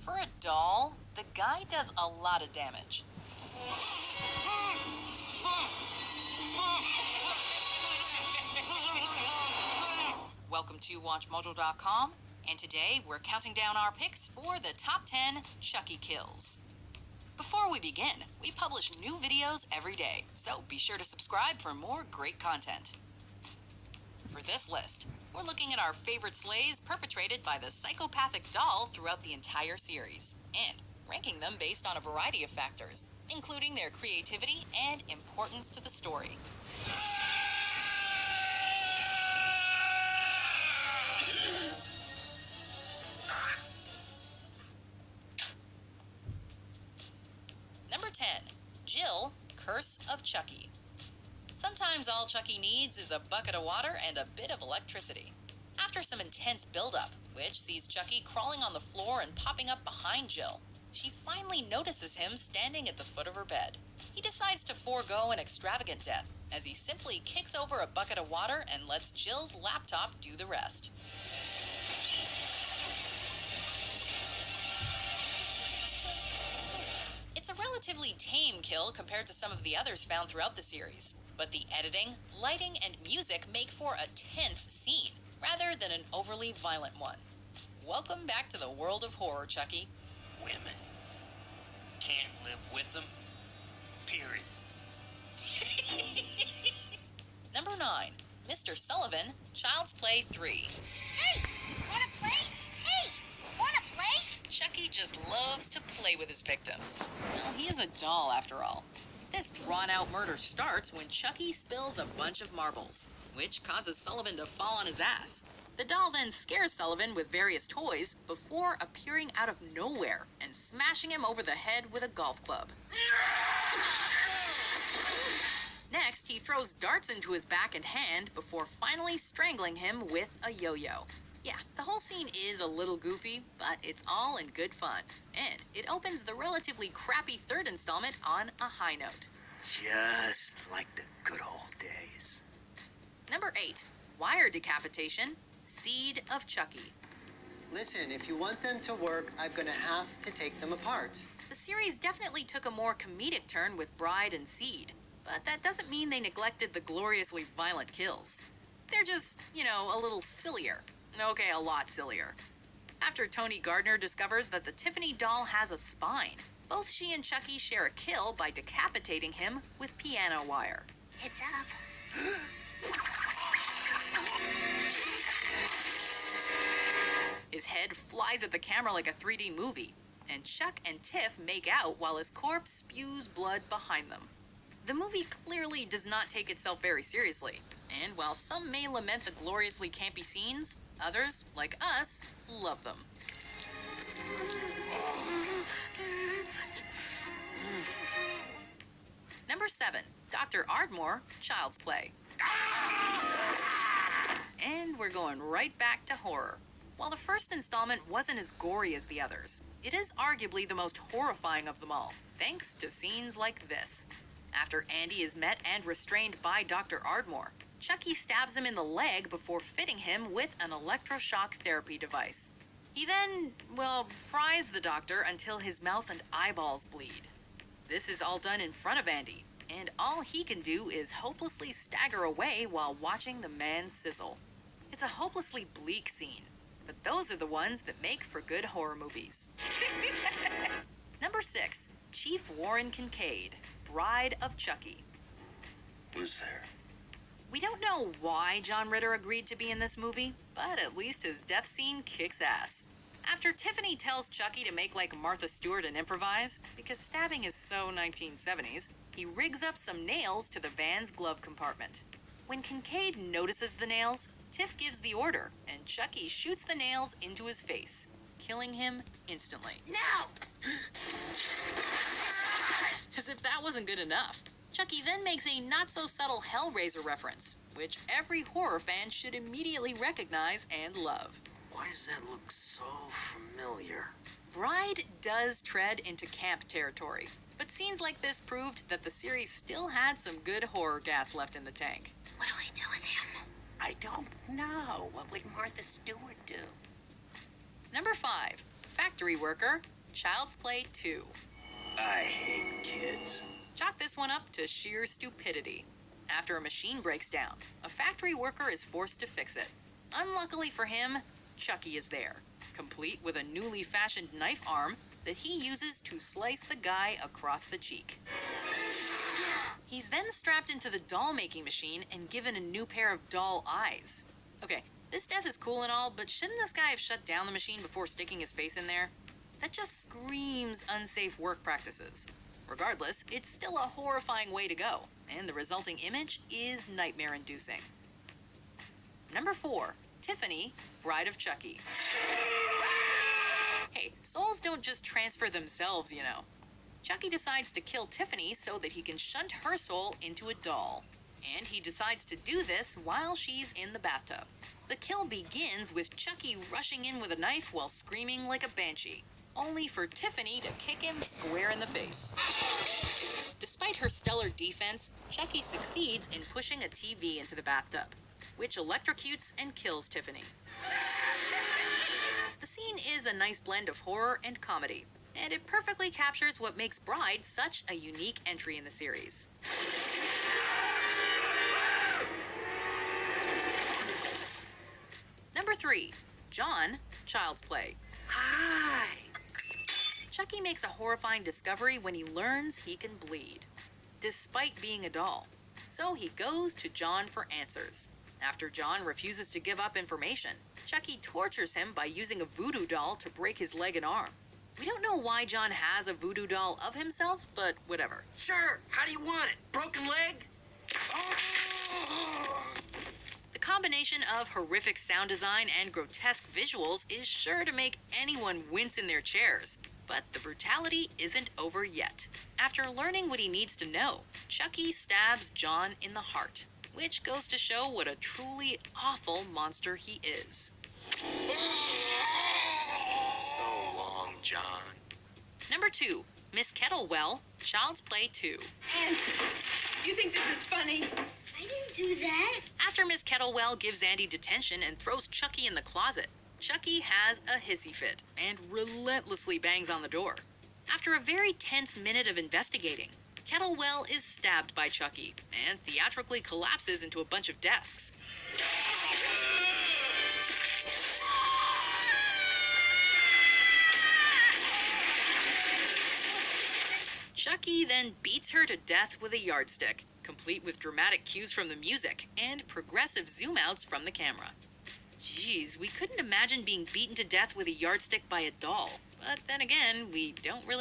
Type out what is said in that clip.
For a doll, the guy does a lot of damage. Welcome to WatchMojo.com, and today we're counting down our picks for the top 10 Chucky kills. Before we begin, we publish new videos every day, so be sure to subscribe for more great content. For this list, we're looking at our favorite slays perpetrated by the psychopathic doll throughout the entire series, and ranking them based on a variety of factors, including their creativity and importance to the story. Number 10. Jill, Curse of Chucky. Sometimes all Chucky needs is a bucket of water and a bit of electricity. After some intense buildup, which sees Chucky crawling on the floor and popping up behind Jill, she finally notices him standing at the foot of her bed. He decides to forego an extravagant death, as he simply kicks over a bucket of water and lets Jill's laptop do the rest. It's a relatively tame kill compared to some of the others found throughout the series, but the editing, lighting, and music make for a tense scene, rather than an overly violent one. Welcome back to the world of horror, Chucky. Women. Can't live with them. Period. Number 9. Mr. Sullivan, Child's Play 3. Hey, wanna play? Hey, wanna play? Chucky just loves to play with his victims. Well, he is a doll after all. This drawn-out murder starts when Chucky spills a bunch of marbles, which causes Sullivan to fall on his ass. The doll then scares Sullivan with various toys before appearing out of nowhere and smashing him over the head with a golf club. Next, he throws darts into his back and hand before finally strangling him with a yo-yo. Yeah, the whole scene is a little goofy, but it's all in good fun. And it opens the relatively crappy third installment on a high note. Just like the good old days. Number 8. Wire Decapitation, Seed of Chucky. Listen, if you want them to work, I'm gonna have to take them apart. The series definitely took a more comedic turn with Bride and Seed, but that doesn't mean they neglected the gloriously violent kills. They're just, a little sillier. Okay, a lot sillier. After Tony Gardner discovers that the Tiffany doll has a spine, both she and Chucky share a kill by decapitating him with piano wire. It's up. His head flies at the camera like a 3D movie, and Chuck and Tiff make out while his corpse spews blood behind them. The movie clearly does not take itself very seriously, and while some may lament the gloriously campy scenes, others, like us, love them. Number 7. Dr. Ardmore, Child's Play. And we're going right back to horror. While the first installment wasn't as gory as the others, it is arguably the most horrifying of them all, thanks to scenes like this. After Andy is met and restrained by Dr. Ardmore, Chucky stabs him in the leg before fitting him with an electroshock therapy device. He then, fries the doctor until his mouth and eyeballs bleed. This is all done in front of Andy, and all he can do is hopelessly stagger away while watching the man sizzle. It's a hopelessly bleak scene, but those are the ones that make for good horror movies. Number 6. Chief Warren Kincaid, Bride of Chucky. Who's there? We don't know why John Ritter agreed to be in this movie, but at least his death scene kicks ass. After Tiffany tells Chucky to make like Martha Stewart and improvise, because stabbing is so 1970s, he rigs up some nails to the van's glove compartment. When Kincaid notices the nails, Tiff gives the order, and Chucky shoots the nails into his face, killing him instantly. No! As if that wasn't good enough, Chucky then makes a not-so-subtle Hellraiser reference, which every horror fan should immediately recognize and love. Why does that look so familiar? Bride does tread into camp territory, but scenes like this proved that the series still had some good horror gas left in the tank. What do we do with him? I don't know. What would Martha Stewart do? Number 5. Factory Worker, Child's Play 2. I hate kids. Chalk this one up to sheer stupidity. After a machine breaks down, a factory worker is forced to fix it. Unluckily for him, Chucky is there, complete with a newly fashioned knife arm that he uses to slice the guy across the cheek. He's then strapped into the doll-making machine and given a new pair of doll eyes. Okay, this death is cool and all, but shouldn't this guy have shut down the machine before sticking his face in there? That just screams unsafe work practices. Regardless, it's still a horrifying way to go, and the resulting image is nightmare-inducing. Number 4, Tiffany, Bride of Chucky. Hey, souls don't just transfer themselves, you know. Chucky decides to kill Tiffany so that he can shunt her soul into a doll. And he decides to do this while she's in the bathtub. The kill begins with Chucky rushing in with a knife while screaming like a banshee, only for Tiffany to kick him square in the face. Despite her stellar defense, Chucky succeeds in pushing a TV into the bathtub, which electrocutes and kills Tiffany. The scene is a nice blend of horror and comedy, and it perfectly captures what makes Bride such a unique entry in the series. Number 3, John, Child's Play. Hi. Chucky makes a horrifying discovery when he learns he can bleed, despite being a doll. So he goes to John for answers. After John refuses to give up information, Chucky tortures him by using a voodoo doll to break his leg and arm. We don't know why John has a voodoo doll of himself, but whatever. Sure. How do you want it? Broken leg? The combination of horrific sound design and grotesque visuals is sure to make anyone wince in their chairs. But the brutality isn't over yet. After learning what he needs to know, Chucky stabs John in the heart, which goes to show what a truly awful monster he is. So long, John. Number 2, Miss Kettlewell, Child's Play 2. And you think this is funny? I didn't do that. After Miss Kettlewell gives Andy detention and throws Chucky in the closet, Chucky has a hissy fit and relentlessly bangs on the door. After a very tense minute of investigating, Kettlewell is stabbed by Chucky and theatrically collapses into a bunch of desks. Chucky then beats her to death with a yardstick, complete with dramatic cues from the music and progressive zoom-outs from the camera. Jeez, we couldn't imagine being beaten to death with a yardstick by a doll. But then again, we don't really